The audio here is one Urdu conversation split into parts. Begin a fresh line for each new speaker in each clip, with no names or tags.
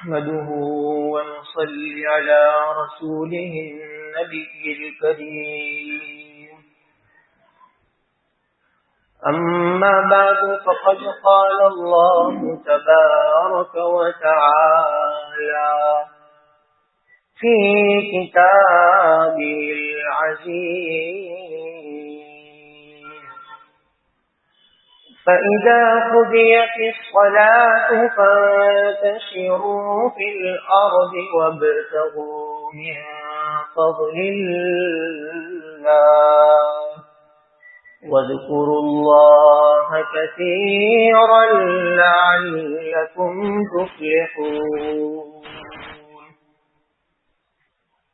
نحمده ونصلي على رسوله النبي الكريم. أما بعد فقد قال الله تبارك وتعالى في كتابه العزيز: فإذا قضيت الصلاة فانتشروا في الأرض وابتغوا من فضل الله واذكروا الله كثيرا لعلكم تفلحون.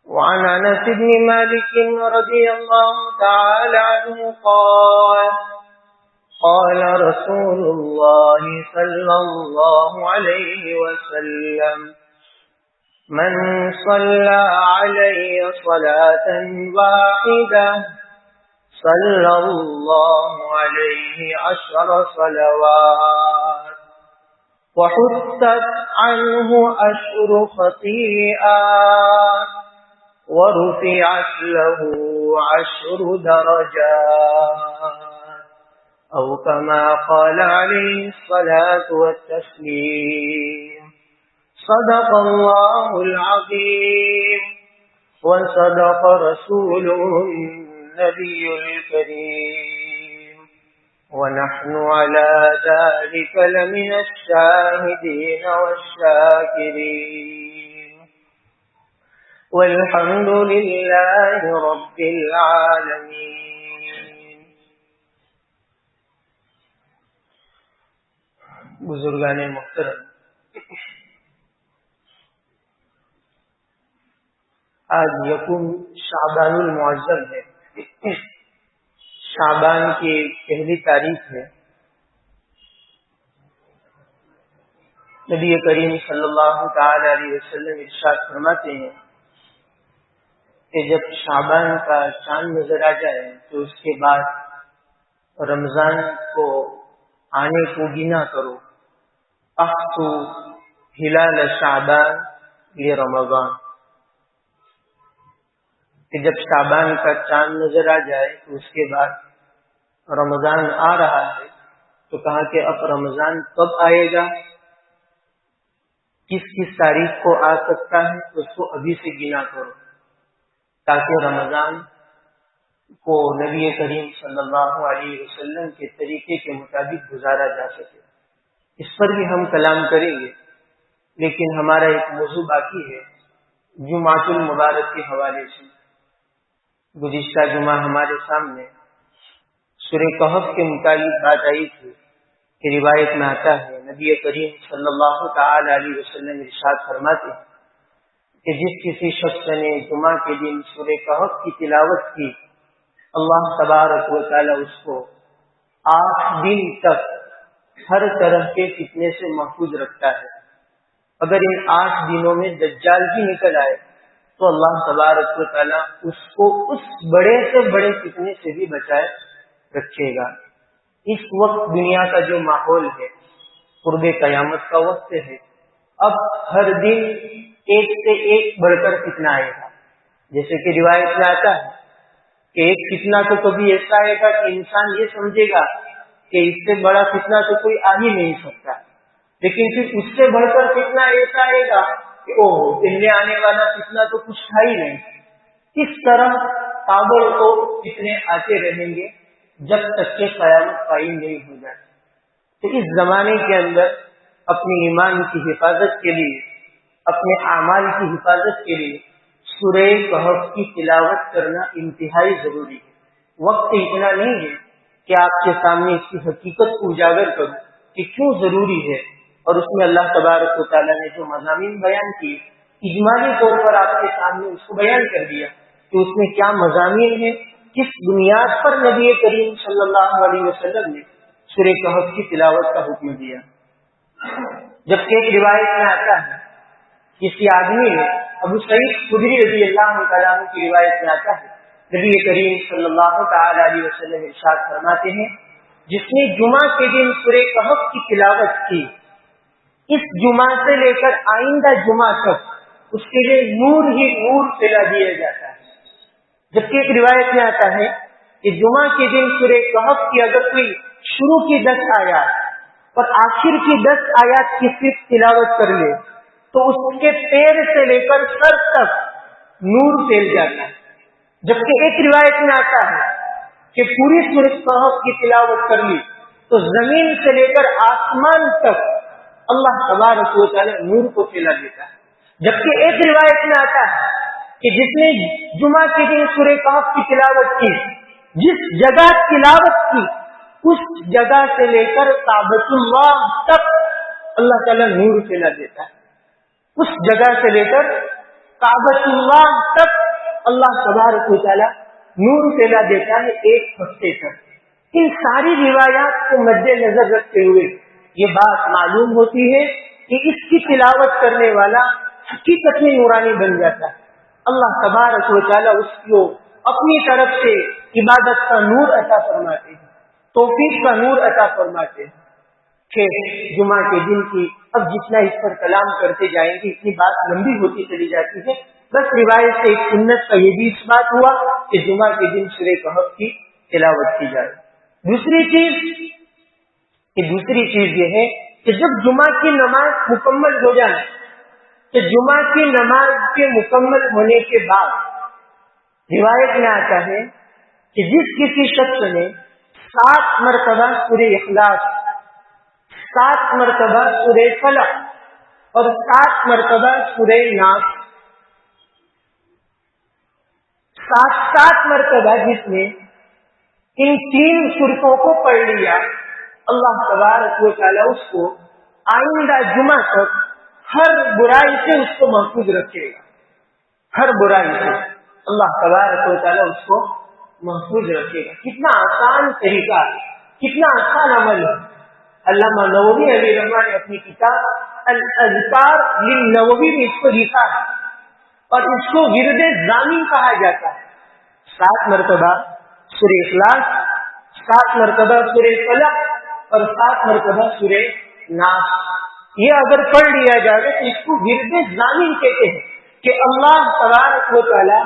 وعن أنس بن مالك رضي الله تعالى عنه قال: قال رسول الله صلى الله عليه وسلم: من صلى علي صلاة واحدة صلى الله عليه 10 صلوات وحطت عنه 10 خطيئات ورفعت له 10 درجات، أو كما قال عليه الصلاة والتسليم. صدق الله العظيم وصدق رسوله النبي الكريم، ونحن على ذلك لمن الشاهدين والشاكرين، والحمد لله رب العالمين. بزرگان محترم، آج یکم شعبان المعظم ہے. شعبان کی پہلی تاریخ ہے. نبی کریم صلی اللہ تعالی علیہ وسلم ارشاد فرماتے ہیں کہ جب شعبان کا چاند نظر آ جائے تو اس کے بعد رمضان کو آنے کو گنا کرو. احسو ہلال شعبان لرمضان، کہ جب شعبان کا چاند نظر آ جائے تو اس کے بعد رمضان آ رہا ہے، تو کہا کہ اب رمضان کب آئے گا، کس کس تاریخ کو آ سکتا ہے، تو اس کو ابھی سے گنا کرو تاکہ رمضان کو نبی کریم صلی اللہ علیہ وسلم کے طریقے کے مطابق گزارا جا سکے. اس پر بھی ہم کلام کریں گے، لیکن ہمارا ایک موضوع باقی ہے جمعۃ المبارک کے حوالے سے. گزشتہ جمعہ ہمارے سامنے سورہ کہف کے متعلق بات آئی تھی کہ روایت میں آتا ہے نبی کریم صلی اللہ تعالی علیہ وسلم ارشاد فرماتے ہیں کہ جس کسی شخص نے جمعہ کے دن سورہ کہف کی تلاوت کی، اللہ تبارک و تعالی اس کو 8 دن تک ہر طرح کے فتنے سے محفوظ رکھتا ہے. اگر ان 8 دنوں میں دجال بھی نکل آئے تو اللہ تبارک و تعالیٰ اس کو اس بڑے سے بڑے فتنے سے بھی بچائے رکھے گا. اس وقت دنیا کا جو ماحول ہے، قرب قیامت کا وقت ہے، اب ہر دن ایک سے ایک بڑھ کر فتنہ آئے گا. جیسے کہ روایت میں آتا ہے کہ ایک فتنہ تو کبھی ایسا آئے گا کہ انسان یہ سمجھے گا کہ اس سے بڑا فتنہ تو کوئی آ ہی نہیں سکتا، لیکن پھر اس سے بڑھ کر فتنہ ایسا آئے گا کہ پہلے آنے والا فتنہ تو کچھ تھا ہی نہیں. اس طرح تابڑ کو فتنے آتے رہیں گے جب تک کہ قیامت قائم نہیں ہو جائے. تو اس زمانے کے اندر اپنے ایمان کی حفاظت کے لیے، اپنے اعمال کی حفاظت کے لیے سورہ کہف کی تلاوت کرنا انتہائی ضروری ہے. وقت اتنا نہیں ہے کہ آپ کے سامنے اس کی حقیقت کو اجاگر کروں کہ کیوں ضروری ہے، اور اس میں اللہ تبارک و تعالیٰ نے جو مضامین بیان کیے اجمالی طور پر آپ کے سامنے اس کو بیان کر دیا کہ اس میں کیا مضامین ہیں، کس بنیاد پر نبی کریم صلی اللہ علیہ وسلم نے سورہ کہف کی تلاوت کا حکم دیا. جبکہ ایک روایت میں آتا ہے کسی آدمی نے، ابو سعید خدری رضی اللہ تعالیٰ عنہ کی روایت میں آتا ہے، نبی کریم صلی اللہ تعالی علیہ وسلم ارشاد فرماتے ہیں جس نے جمعہ کے دن سورہ کہف کی تلاوت کی اس جمعہ سے لے کر آئندہ جمعہ تک اس کے لیے نور ہی نور پھیلا دیا جاتا ہے۔ جبکہ ایک روایت میں آتا ہے کہ جمعہ کے دن سورہ کہف کی اگر کوئی شروع کی 10 آیات اور آخر کی 10 آیات کی صرف تلاوت کر لے تو اس کے پیر سے لے کر سر تک نور پھیل جاتا ہے۔ جبکہ ایک روایت میں آتا ہے کہ پوری سورہ کہف کی تلاوت کر لی تو زمین سے لے کر آسمان تک اللہ تبارک و تعالی نور کو پھیلا دیتا ہے۔ جبکہ ایک روایت میں آتا ہے کہ جس نے جمعہ کے دن سورہ کہف کی تلاوت کی، جس جگہ تلاوت کی اس جگہ سے لے کر کعبۃ اللہ تک اللہ تعالیٰ نور پھیلا دیتا ہے۔ اس جگہ سے لے کر کعبۃ اللہ تک اللہ تبارک و تعالیٰ نور پھیلا دیتا ہے ایک ہفتے تک۔ ان ساری روایات کو مد نظر رکھتے ہوئے یہ بات معلوم ہوتی ہے کہ اس کی تلاوت کرنے والا حقیقت میں نورانی بن جاتا ہے۔ اللہ تبارک و تعالیٰ اس کو اپنی طرف سے عبادت کا نور عطا فرماتے ہیں، توفیق کا نور عطا فرماتے ہیں۔ کہ جمعہ کے دن کی اب جتنا اس پر کلام کرتے جائیں گے اتنی بات لمبی ہوتی چلی جاتی ہے۔ بس روایت سے ایک سنت کا یہ بھی اس بات ہوا کہ جمعہ کے دن سورہ کہف کی تلاوت کی جائے۔ دوسری چیز یہ ہے کہ جب جمعہ کی نماز مکمل ہو جائے کہ جمعہ کی نماز کے مکمل ہونے کے بعد روایت میں آتا ہے کہ جس کسی شخص نے 7 مرتبہ سورہ اخلاص، 7 مرتبہ سورہ فلق اور 7 مرتبہ سورہ ناس، 7 مرتبہ جس نے ان 3 سورتوں کو پڑھ لیا، اللہ تبارک و تعالیٰ اس کو آئندہ جمعہ تک ہر برائی سے اس کو محفوظ رکھے گا۔ ہر برائی سے اللہ تبارک و تعالیٰ اس کو محفوظ رکھے گا۔ کتنا آسان طریقہ ہے، کتنا آسان عمل ہے۔ علامہ نووی علیہ رحمہ نے اپنی کتاب الاذکار للنووی میں اس کو لکھا ہے اور اس کو ورد ضامن کہا جاتا ہے۔ 7 مرتبہ سورہ اخلاص، 7 مرتبہ سورہ فلق اور 7 مرتبہ سورہ ناس، یہ اگر پڑھ لیا جائے تو اس کو ورد ضامن کہتے ہیں کہ اللہ تبارک و تعالیٰ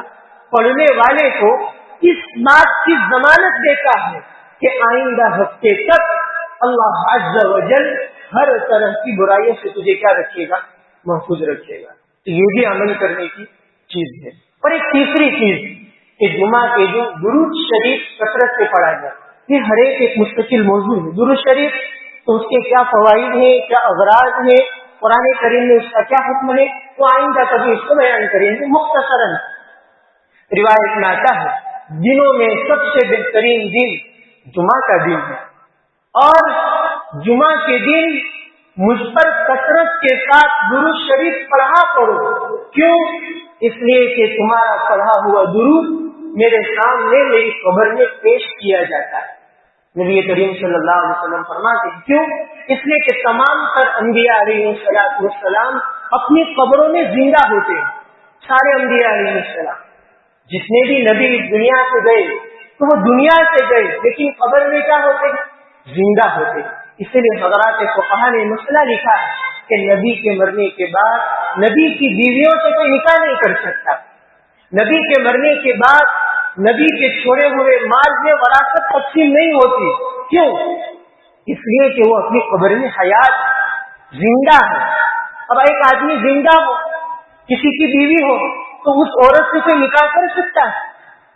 پڑھنے والے کو اس بات کی ضمانت دیتا ہے کہ آئندہ ہفتے تک اللہ عز و جل ہر طرح کی برائیوں سے تجھے کیا رکھے گا؟ محفوظ رکھے گا۔ تو یہ بھی عمل کرنے کی چیز ہے۔ اور ایک تیسری چیز کہ جمعہ کے جو درود شریف کثرت سے پڑھا جائے، یہ ہر ایک مستقل موضوع ہے۔ درود شریف تو اس کے کیا فوائد ہیں، کیا اغراض ہیں، قرآن کریم میں اس کا کیا حکم ہے، تو آئندہ کبھی اس کو بیان کریں گے مختصراً۔ روایت میں آتا ہے دنوں میں سب سے بہترین دن جمعہ کا دن ہے، اور جمعہ کے دن مجھ پر کثرت کے ساتھ درود شریف پڑھا کرو۔ کیوں؟ اس لیے کہ تمہارا پڑھا ہوا درود میرے سامنے میری قبر میں پیش کیا جاتا ہے۔ نبی کریم صلی اللہ علیہ وسلم فرماتے ہیں کیوں؟ اس لیے کہ تمام تر انبیاء علیہ السلام اپنی قبروں میں زندہ ہوتے ہیں۔ سارے انبیاء علیہ السلام جتنے بھی نبی دنیا سے گئے تو وہ دنیا سے گئے لیکن قبر میں کیا ہوتے ہیں؟ زندہ ہوتے ہیں۔ اسی لیے حضرات فقہاء نے مسئلہ لکھا ہے کہ نبی کے مرنے کے بعد نبی کی بیویوں سے کوئی نکاح نہیں کر سکتا۔ نبی کے مرنے کے بعد نبی کے چھوڑے ہوئے مال میں وراثت تقسیم نہیں ہوتی۔ کیوں؟ اس لیے کہ وہ اپنی قبر میں حیات زندہ ہے۔ اب ایک آدمی زندہ ہو، کسی کی بیوی ہو تو اس عورت سے کوئی نکاح کر سکتا ہے؟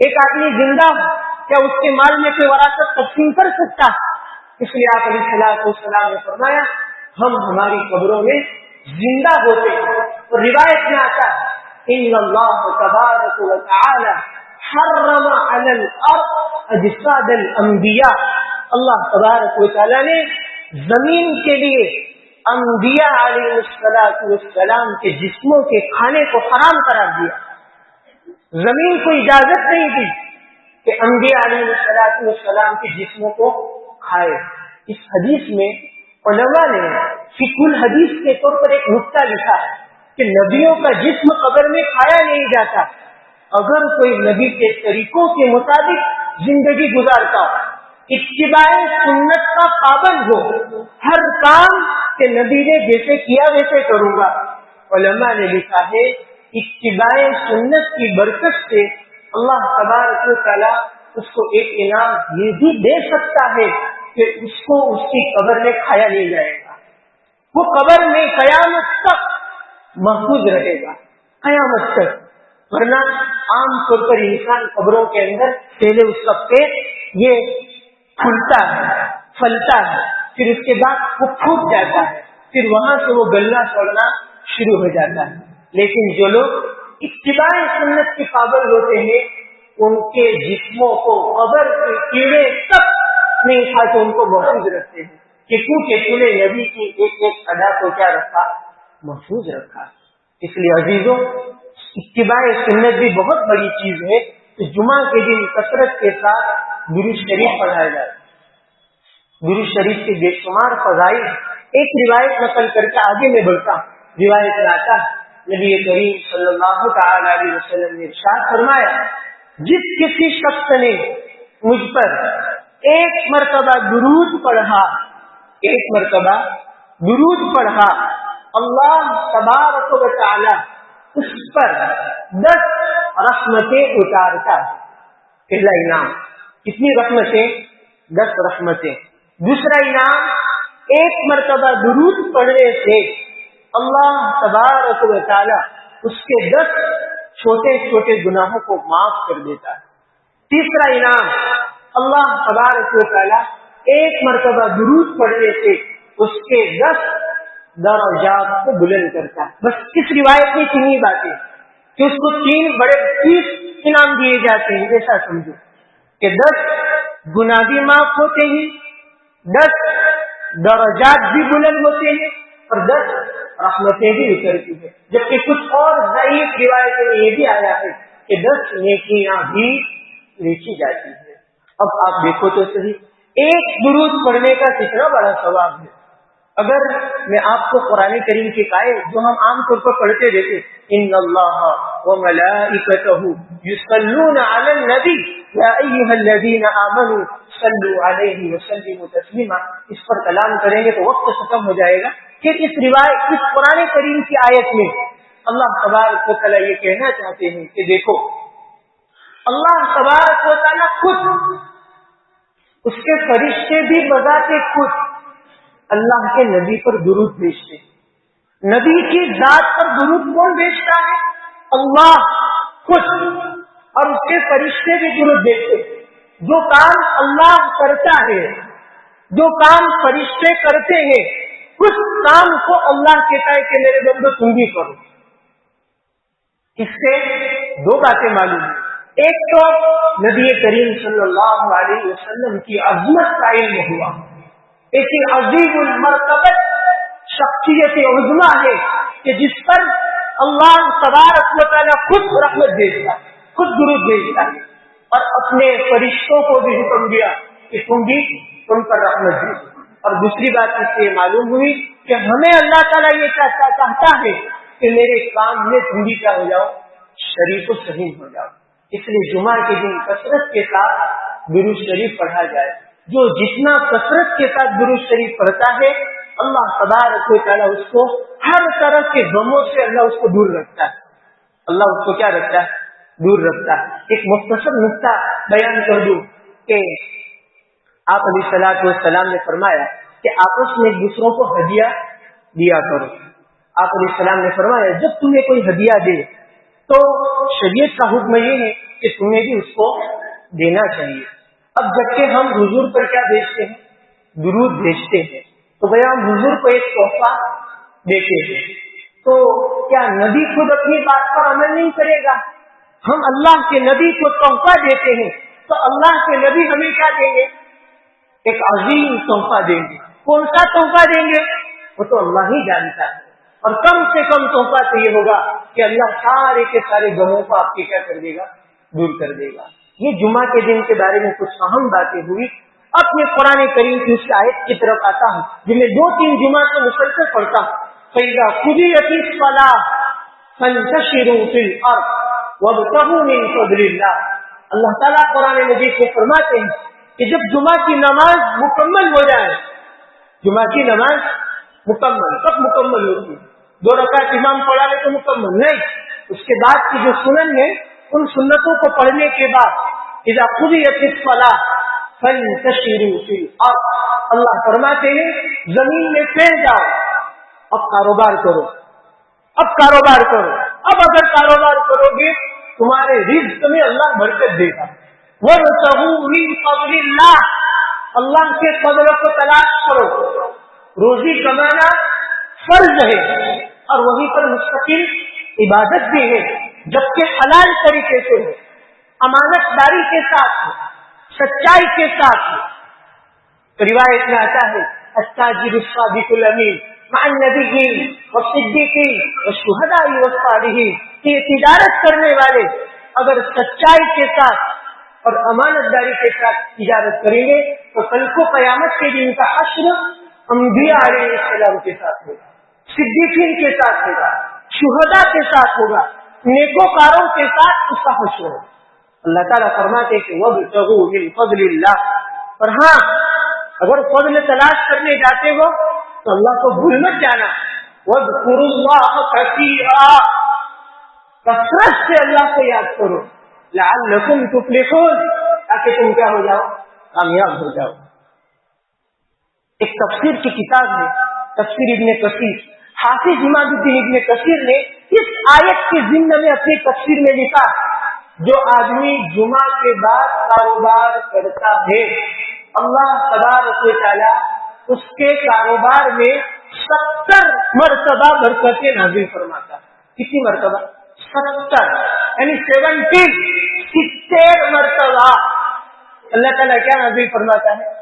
ایک آدمی زندہ ہو کیا اس کے مال میں کوئی وراثت تقسیم کر سکتا ہے؟ اس لیے آپ علیہ السلام نے فرمایا ہم ہماری قبروں میں زندہ ہوتے ہیں۔ اور روایت میں آتا ہے ان اللہ تبارک و تعالی حرم علی الارض اجساد الانبیاء، اللہ تبارک و تعالی نے زمین کے لیے انبیاء علیہ السلام کے جسموں کے کھانے کو حرام قرار دیا۔ زمین کو اجازت نہیں دی کہ انبیاء علیہ السلام کے جسموں کو کھائے۔ اس حدیث میں علماء نے فقہ الحدیث کے طور پر ایک نقطہ لکھا ہے کہ نبیوں کا جسم قبر میں کھایا نہیں جاتا۔ اگر کوئی نبی کے طریقوں کے مطابق زندگی گزارتا ہو، اتباع سنت کا پابند ہو، ہر کام کہ نبی نے جیسے کیا ویسے کروں گا. علماء نے لکھا ہے اتباع سنت کی برکت سے اللہ تبارک و تعالیٰ اس کو ایک انعام یہ بھی دے سکتا ہے کہ اس کو اس کی قبر میں کھایا نہیں جائے گا. وہ قبر میں قیامت تک محفوظ رہے گا، قیامت تک. ورنہ عام طور پر انسان قبروں کے اندر پہلے اس کا پیٹ یہ کھلتا ہے، پھلتا ہے، پھر اس کے بعد وہ پھوٹ جاتا ہے، پھر وہاں سے وہ گلنا چھوڑنا شروع ہو جاتا ہے. لیکن جو لوگ اتباع سنت کے پابند ہوتے ہیں ان کے جسموں کو قبر کے کیڑے تک نہیں کھاتے، ان کو محفوظ رکھتے ہیں کہ کیونکہ تم نے نبی کی ایک ایک ادا کو کیا رکھا، محفوظ رکھا. اس لیے عزیزوں اتباع سنت بھی بہت بڑی چیز ہے. تو جمعہ کے دن کثرت کے ساتھ درود شریف پڑھایا جائے. درود شریف کے بے شمار فضائل. ایک روایت نقل کر کے آگے میں بڑھتا ہوں. روایت میں آتا ہے نبی کریم صلی اللہ تعالی علیہ وسلم نے ارشاد فرمایا جس کسی شخص نے مجھ پر ایک مرتبہ درود پڑھا، ایک مرتبہ درود پڑھا، اللہ تبارک و تعالی اس پر 10 رحمتیں اتارتا ہے. پہلا انعام کتنی رحمتیں؟ 10 رحمتیں. دوسرا انعام ایک مرتبہ درود پڑھنے سے اللہ تبارک و تعالی اس کے 10 چھوٹے چھوٹے گناہوں کو معاف کر دیتا ہے. تیسرا انعام اللہ تبارک و تعالی ایک مرتبہ درود پڑھنے سے اس کے 10 درجات کو بلند کرتا ہے. بس اس روایت میں 3 باتیں کہ اس کو 3 بڑے 30 انعام دیے جاتے ہیں. ایسا سمجھو کہ 10 گناہ بھی معاف ہوتے ہیں، 10 درجات بھی بلند ہوتے ہیں اور 10 رحمتیں بھی اترتی ہیں. جبکہ کچھ اور ضعیف روایتوں میں یہ بھی آیا ہے کہ 10 نیکیاں بھی لکھی جاتی ہیں. اب آپ دیکھو تو صحیح ایک درود پڑھنے کا کتنا بڑا ثواب ہے. اگر میں آپ کو قرآن کریم کی آیت جو ہم عام طور پر پڑھتے رہتے ان اللہ وملائکتہ یصلون علی النبی یا ایھا الذین آمنوا صلوا علیہ وسلموا تسلیما، اس پر کلام کریں گے تو وقت ختم ہو جائے گا. پھر اس روایت اس قرآن کریم کی آیت میں اللہ تبارک و تعالیٰ یہ کہنا چاہتے ہیں کہ دیکھو اللہ تبارک و تعالیٰ خود، اس کے فرشتے بھی بذات خود اللہ کے نبی پر درود بھیجتے. نبی کی ذات پر درود کون بھیجتا ہے؟ اللہ خود. اور اس کے فرشتے بھی درود بھیجتے. جو کام اللہ کرتا ہے، جو کام فرشتے کرتے ہیں، اس کام کو اللہ کہتا ہے کہ میرے بندو تم بھی کرو. اس سے 2 باتیں معلوم ہیں. ایک تو نبی کریم صلی اللہ علیہ وسلم کی عظمت کا علم ہوا. ایسی عظیم المرتبت شخصیت عظما ہے کہ جس پر اللہ تبارک و تعالیٰ خود رحمت بھیجتا ہے، خود درود بھیجتا ہے اور اپنے فرشتوں کو بھی حکم دیا کہ تم بھی ان پر رحمت بھیجو. اور دوسری بات اس سے معلوم ہوئی کہ ہمیں اللہ تعالیٰ یہ چاہتا ہے کہ میرے کام میں تم بھی کیا ہو جاؤ، شریف و صحیح ہو جاؤ. اس لیے جمعہ کے دن کثرت کے ساتھ درود شریف پڑھا جائے. جو جتنا کثرت کے ساتھ درود شریف پڑھتا ہے اللہ تبارک و تعالیٰ اس کو ہر طرح کے غموں سے اللہ اس کو دور رکھتا ہے. اللہ اس کو کیا رکھتا ہے؟ دور رکھتا ہے. ایک مختصر نقطہ بیان کر دوں کہ آپ علیہ الصلوۃ والسلام نے فرمایا کہ آپس میں ایک دوسروں کو ہدیہ دیا کرو. آپ علیہ السلام نے فرمایا جب تمہیں کوئی ہدیہ دے تو شریعت کا حکم یہ ہے کہ تمہیں بھی اس کو دینا چاہیے. اب جبکہ ہم حضور پر کیا بھیجتے ہیں؟ درود بھیجتے ہیں. تو بھیا ہم حضور کو ایک تحفہ دیتے ہیں تو کیا نبی خود اپنی بات پر عمل نہیں کرے گا؟ ہم اللہ کے نبی کو تحفہ دیتے ہیں تو اللہ کے نبی ہمیں کیا دیں گے؟ ایک عظیم تحفہ دیں گے. کون سا تحفہ دیں گے وہ تو اللہ ہی جانتا ہے. اور کم سے کم تحفہ تو یہ ہوگا کہ اللہ سارے کے سارے غموں کو آپ کے کیا کر دے گا؟ دور کر دے گا. یہ جمعہ کے دن کے بارے میں کچھ اہم باتیں ہوئی. اب میں قرآن کریم کی اس آیت کی طرف آتا ہوں جن میں 2-3 جمعہ سے مسلسل پڑھتا ہوں. فَإِذَا قُضِيَتِ الصَّلَاةُ فَانتَشِرُوا فِي الْأَرْضِ وَابْتَغُوا مِن فَضْلِ اللَّهِ. اللہ تعالیٰ قرآن مجید کو فرماتے ہیں کہ جب جمعہ کی نماز مکمل ہو جائے، جمعہ کی نماز مکمل کب مکمل ہوتی ہے؟ 2 رکعت امام پڑھا لے تو مکمل نہیں، اس کے بعد کی جو سنن ہے ان سنتوں کو پڑھنے کے بعد اذا قضیت الصلاۃ فانتشروا فی الارض، اللہ فرماتے ہیں زمین میں پھیل جاؤ، اب کاروبار کرو، اب کاروبار کرو، اب اگر کاروبار کرو گے تمہارے رزق میں اللہ برکت دے گا۔ وَابْتَغُوا مِن فَضْلِ اللَّهِ، اللہ کے فضل کو تلاش کرو، روزی کمانا فرض ہے اور وہیں پر مستقل عبادت بھی ہے، جبکہ حلال طریقے سے ہو، امانت داری کے ساتھ ہو، سچائی کے ساتھ ہو۔ روایت میں آتا ہے التاجر الصادق الامین مع النبیین والصدیقین والشہداء والصالحین، کہ یہ تجارت کرنے والے اگر سچائی کے ساتھ اور امانت داری کے ساتھ تجارت کریں گے تو کل کو قیامت کے دن کا حشر انبیاء علیہ السلام کے ساتھ ہوگا، صدیقین کے ساتھ ہوگا، شہداء کے ساتھ ہوگا، نیکوکاروں کے ساتھ اس کا حشر ہوگا۔ اللہ تعالیٰ فرماتے کہ وَابْتَغُوا مِن فَضْلِ اللَّهِ، اور ہاں اگر فضل تلاش کرنے جاتے ہو تو اللہ کو بھول مت جانا، وَاذْكُرُوا اللَّهَ كَثِيرًا، کثرت سے اللہ کو یاد کرو، لَعَلَّكُمْ تُفْلِحُونَ، تاکہ تم کیا ہو جاؤ، کامیاب ہو جاؤ۔ ایک تفسیر کی کتاب ہے تفسیر ابن کثیر، حافظ امام الدین ابن کثیر نے اس آیت کے ضمن میں اپنی تفسیر میں لکھا جو آدمی جمعہ کے بعد کاروبار کرتا ہے اللہ تبارک و تعالی اس کے کاروبار میں 70 مرتبہ برکتیں نازل فرماتا ہے۔ کتنی مرتبہ؟ 70، یعنی 70 مرتبہ اللہ تعالیٰ کیا نازل فرماتا ہے؟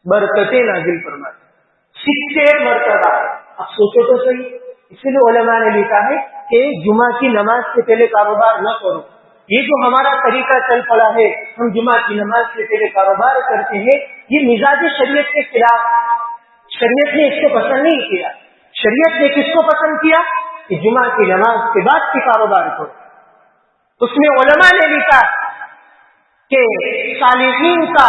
برکتیں نازل فرماتا ہے 70 مرتبہ۔ اب سوچو تو صحیح، اس لیے علماء نے لکھا ہے کہ جمعہ کی نماز سے پہلے کاروبار نہ کرو۔ یہ جو ہمارا طریقہ چل پڑا ہے، ہم جمعہ کی نماز سے پہلے کاروبار کرتے ہیں، یہ مزاج شریعت کے خلاف، شریعت نے اس کو پسند نہیں کیا۔ شریعت نے کس کو پسند کیا؟ کہ جمعہ کی نماز کے بعد کی کاروبار کرو۔ اس میں علماء نے لکھا کہ صالحین کا،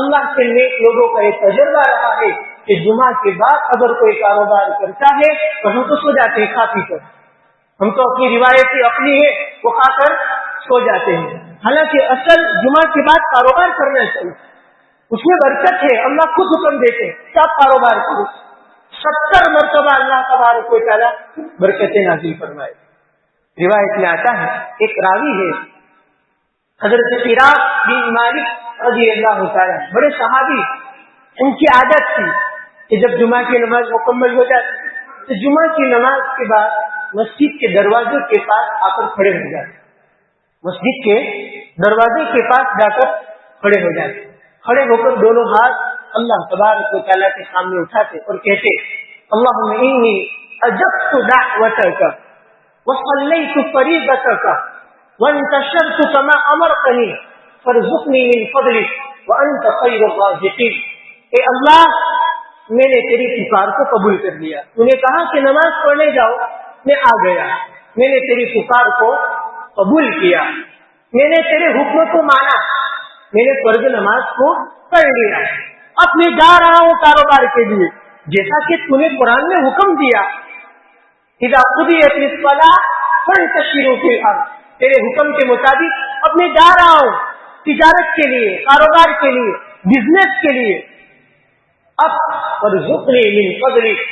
اللہ کے نیک لوگوں کا ایک تجربہ رہا ہے کہ جمعہ کے بعد اگر کوئی کاروبار کرتا ہے تو ہم تو سو جاتے ہیں کھا پی کر، ہم تو اپنی روایتی اپنی ہے وہ کھا کر سو جاتے ہیں، حالانکہ اصل جمعہ کے بعد کاروبار کرنا چاہیے، اس میں برکت ہے، اللہ خود حکم دیتے ہیں کہ آپ کاروبار کرو۔ 70 مرتبہ اللہ تبارک و تعالیٰ برکتیں نازل فرمائے۔ روایت میں آتا ہے ایک راوی ہے حضرت فراق بن مالک رضی اللہ تعالیٰ، بڑے صحابی، ان کی عادت تھی کہ جب جمعہ کی نماز مکمل ہو جاتی تو جمعہ کی نماز کے بعد مسجد کے دروازے کے پاس آ کر کھڑے ہو جاتے، مسجد کے دروازے کے پاس جا کر کھڑے ہو جاتے، کھڑے ہو کر دونوں ہاتھ اللہ تبارک و تعالیٰ کے سامنے اٹھاتے اور کہتے اللہم انی اجبت دعوتک وصلیت فریضتک وانتشرت کما امرتنی فارزقنی من فضلک وانت خیر الرازقین۔ اے اللہ، میں نے تیری پکار کو قبول کر لیا، تو نے کہا کہ نماز پڑھنے جاؤ، میں آ گیا، میں نے تیری پکار کو قبول کیا، میں نے تیرے حکم کو مانا، میں نے فرض نماز کو پڑھ لیا، اب میں جا رہا ہوں کاروبار کے لیے جیسا کہ تو نے قرآن میں حکم دیا، اذا قضیت الصلاۃ فانتشروا فی الارض، تیرے حکم کے مطابق اب میں جا رہا ہوں تجارت کے لیے، کاروبار کے لیے، بزنس کے لیے، اب وارزقنی من فضلک،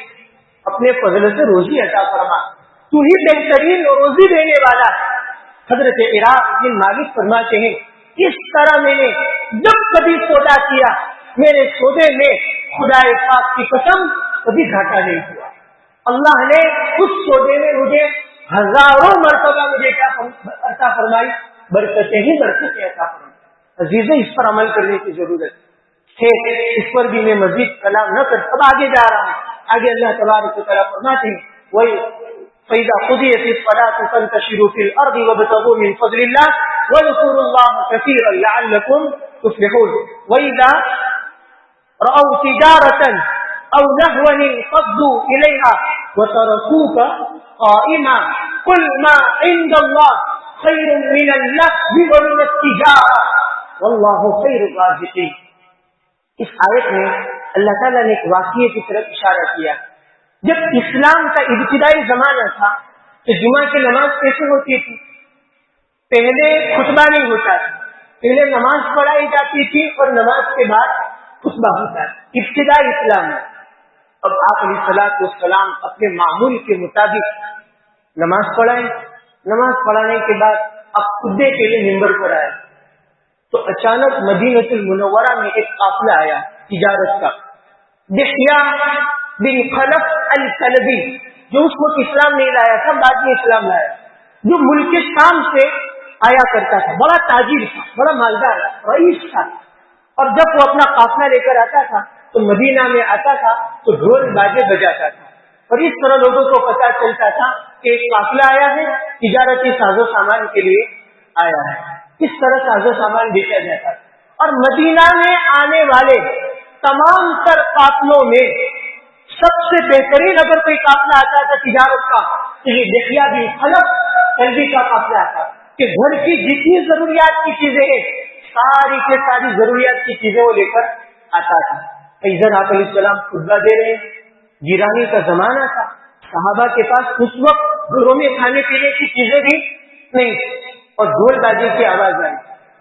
اپنے فضل سے روزی عطا فرما، تو ہی بہترین روزی دینے والا ہے۔ حضرت فراق بن مالک فرماتے ہیں اس طرح میں نے جب کبھی سودا کیا میرے سودے میں خدا پاک کی قسم کبھی گھاٹا نہیں ہوا، اللہ نے اس سودے میں مجھے ہزاروں مرتبہ مجھے کیا عطا فرمائی، برکتیں ہی برکتیں عطا فرمائی۔ عزیزیں، اس پر عمل کرنے کی ضرورت ہے، اس پر بھی میں مزید کلام نہ کر، اب آگے جا رہا ہوں۔ آگے اللہ تبارک و تعالیٰ فرماتے ہیں وہی فَإِذَا قُضِيَتِ الصَّلَاةُ فَانتَشِرُوا فِي الْأَرْضِ وَابْتَغُوا مِن فَضْلِ اللَّهِ وَاذْكُرُوا اللَّهَ كَثِيرًا لَعَلَّكُمْ تُفْلِحُونَ وَإِذَا رَأَوْا تِجَارَةً أَوْ لَهْوًا انفَضُّوا إِلَيْهَا وَتَرَكُوكَ قَائِمًا قُلْ مَا عِندَ اللَّهِ خَيْرٌ مِنَ اللَّهْوِ وَمِنَ التِّجَارَةِ وَاللَّهُ خَيْرُ الرَّازِقِينَ۔ اس آیت میں اللہ تعالیٰ نے ایک واقعے کی طرف اشارہ کیا جب اسلام کا ابتدائی زمانہ تھا تو جمعہ کی نماز کیسے ہوتی تھی؟ پہلے خطبہ نہیں ہوتا تھا، پہلے نماز پڑھائی جاتی تھی اور نماز کے بعد خطبہ ہوتا تھا، ابتدا اسلام ہے۔ اب آپ علیہ الصلوۃ والسلام اپنے معمول کے مطابق نماز پڑھائیں، نماز پڑھانے کے بعد اب خطبے کے لیے ممبر پر آئے تو اچانک مدینہ المنورہ میں ایک قافلہ آیا تجارت کا، دحیہ بن خلف الکلبی، جو اس وقت اسلام نہیں لایا تھا، بعد میں اسلام لایا، جو ملک شام سے آیا کرتا تھا، بڑا تاجر تھا، بڑا مالدار رئیس تھا، اور جب وہ اپنا قافلہ لے کر آتا تھا تو مدینہ میں آتا تھا تو ڈھول باجے بجاتا تھا، اور اس طرح لوگوں کو پتا چلتا تھا کہ ایک قافلہ آیا ہے، تجارتی ساز و سامان کے لیے آیا ہے، اس طرح ساز و سامان بیچا جاتا تھا۔ اور مدینہ میں آنے والے تمام تر قافلوں میں سب سے بہترین اگر کوئی قافلہ آتا تھا تجارت کا تو یہ دحیہ بن خلف کلبی کا قافلہ آتا کہ گھر کی جتنی ضروریات کی چیزیں ہیں ساری کے ساری ضروریات کی چیزیں وہ لے کر آتا تھا۔ ادھر آپ علیہ السلام خطبہ دے رہے ہیں، گیرانی کا زمانہ تھا، صحابہ کے پاس اس وقت گھروں میں کھانے پینے کی چیزیں بھی نہیں، اور ڈھول بازی کی آواز آئی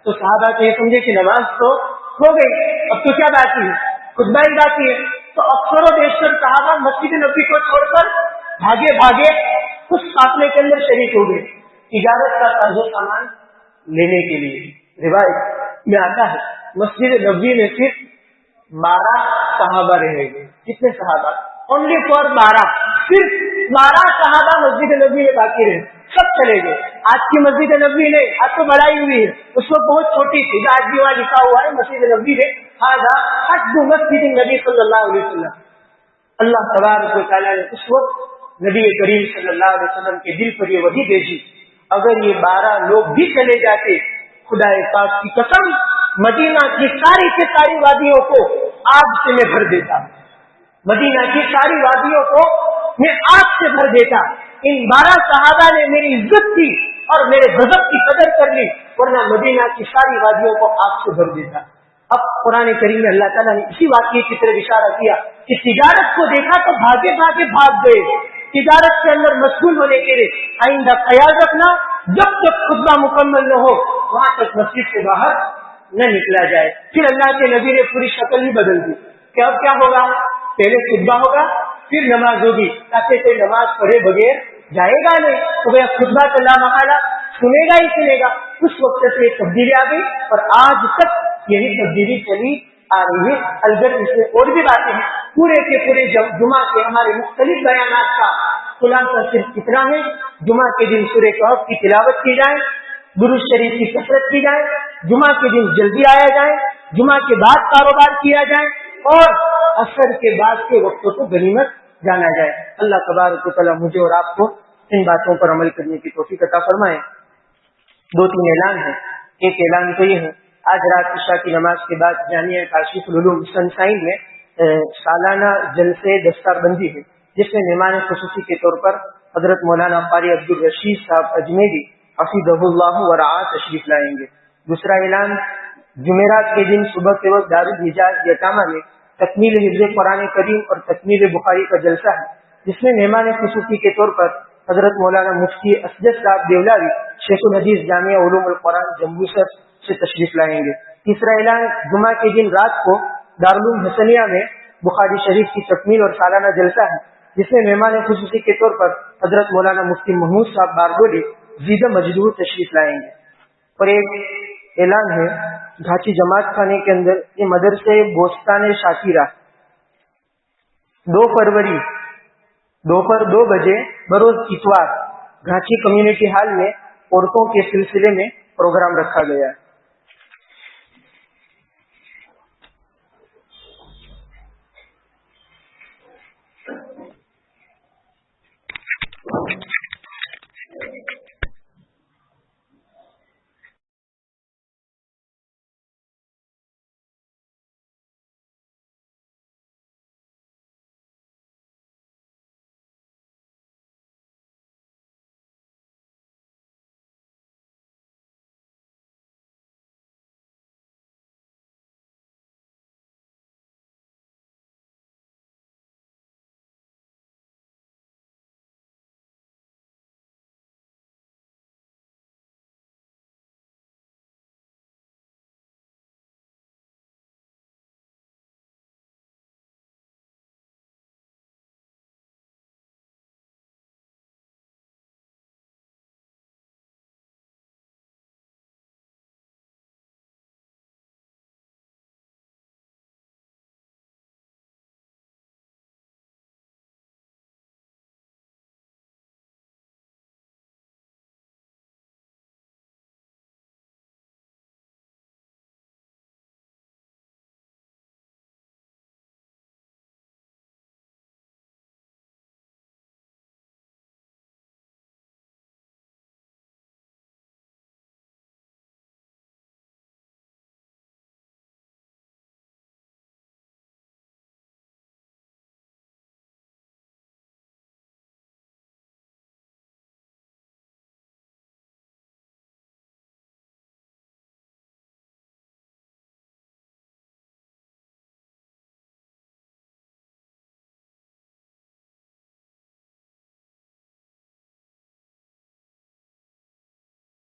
تو صحابہ تو یہ سمجھے کہ نماز تو ہو گئی، اب تو کیا باقی ہے، خطبہ ہی باقی ہے، تو اکثر و بیشتر صحابہ مسجد نبوی کو چھوڑ کر بھاگے بھاگے اس قافلے کے اندر شریک ہو گئے تجارت کا ساز و سامان لینے کے لیے۔ روایت میں آتا ہے مسجد نبوی میں صرف 12 صحابہ رہ گئے۔ کتنے صحابہ؟ اونلی فار 12، صرف 12 صحابہ مسجد نبوی میں باقی رہے، سب چلے گئے۔ آج کی مسجد نبوی نے آج تو بڑھائی ہوئی ہے، اس وقت بہت چھوٹی تھی، آج بھی وہاں لکھا ہوا ہے مسجد نبوی میں ہذا حد مسجد نبی صلی اللہ علیہ وسلم۔ اللہ تبارک و تعالیٰ نے اس وقت نبی کریم صلی اللہ علیہ وسلم کے دل پر یہ وحی بھیجی، اگر یہ 12 لوگ بھی چلے جاتے، خدا پاک کی قسم مدینہ کی ساری کی ساری وادیوں کو آگ سے میں بھر دیتا، مدینہ کی ساری وادیوں کو میں آگ سے بھر دیتا۔ ان 12 صحابہ نے میری عزت کی اور میرے غضب کی قدر کر لی، ورنہ مدینہ کی ساری وادیوں کو آگ سے بھر دیتا۔ اب قرآن کریم میں اللہ تعالیٰ نے اسی واقعے کی طرف اشارہ کیا کہ تجارت کو دیکھا تو بھاگے بھاگے بھاگ گئے، تجارت کے اندر مشغول ہونے کے لیے۔ آئندہ خیال رکھنا، جب تک خطبہ مکمل نہ ہو وہاں تک مسجد سے باہر نہ نکلا جائے۔ پھر اللہ کے نبی نے پوری شکل ہی بدل دی کہ اب کیا ہوگا، پہلے خطبہ ہوگا پھر نماز ہوگی، تاکہ کوئی نماز پڑھے بغیر جائے گا نہیں، تو بھیا خطبہ کا لا محالہ سنے گا ہی سنے گا۔ اس وقت سے تبدیلی آ گئی اور آج تک یہی تبدیلی چلی آ رہی ہے۔ البتہ اس میں اور بھی باتیں ہیں، پورے کے پورے جمعہ کے ہمارے مختلف بیانات کا خلاصہ صرف اتنا ہے، جمعہ کے دن سورہ کہف کی تلاوت کی جائے، درود شریف کی کثرت کی جائے، جمعہ کے دن جلدی آیا جائے، جمعہ کے بعد کاروبار کیا جائے، اور عصر کے بعد کے وقتوں کو غنیمت جانا جائے۔ اللہ تبارک و تعالیٰ مجھے اور آپ کو ان باتوں پر عمل کرنے کی توفیق عطا فرمائے۔ 2-3 اعلان ہیں۔ ایک اعلان تو یہ ہے، آج رات عشاء کی نماز کے بعد جامعہ کاشف العلوم سنشائن میں سالانہ جلسے دستار بندی ہے، جس میں مہمان خصوصی کے طور پر حضرت مولانا قاری عبدالرشید صاحب اجمیری حفظہ اللہ ورعاہ تشریف لائیں گے۔ دوسرا اعلان، جمعرات کے دن صبح کے وقت دارالحجاز یتامہ میں تکمیل حفظ قرآن کریم اور تکمیل بخاری کا جلسہ ہے، جس میں مہمان خصوصی کے طور پر حضرت مولانا مفتی اسجد صاحب دیولاوی شیخ الحدیث جامعہ علوم القرآن جمبوسر سے تشریف لائیں گے۔ تیسرا اعلان، جمعہ کے دن رات کو دارالعلوم حسنیہ میں بخاری شریف کی تکمیل اور سالانہ جلسہ ہے، جس میں مہمان خصوصی کے طور پر حضرت مولانا مفتی محمود صاحب بارگولی زیدہ مجدور تشریف لائیں گے۔ اور ایک اعلان ہے، گھاچی جماعت خانے کے اندر یہ مدرسے بوستان شاکرہ 2 فروری دوپہر 2 بجے بروز اتوار گھاچی کمیونٹی ہال میں عورتوں کے سلسلے میں پروگرام رکھا گیا ہے۔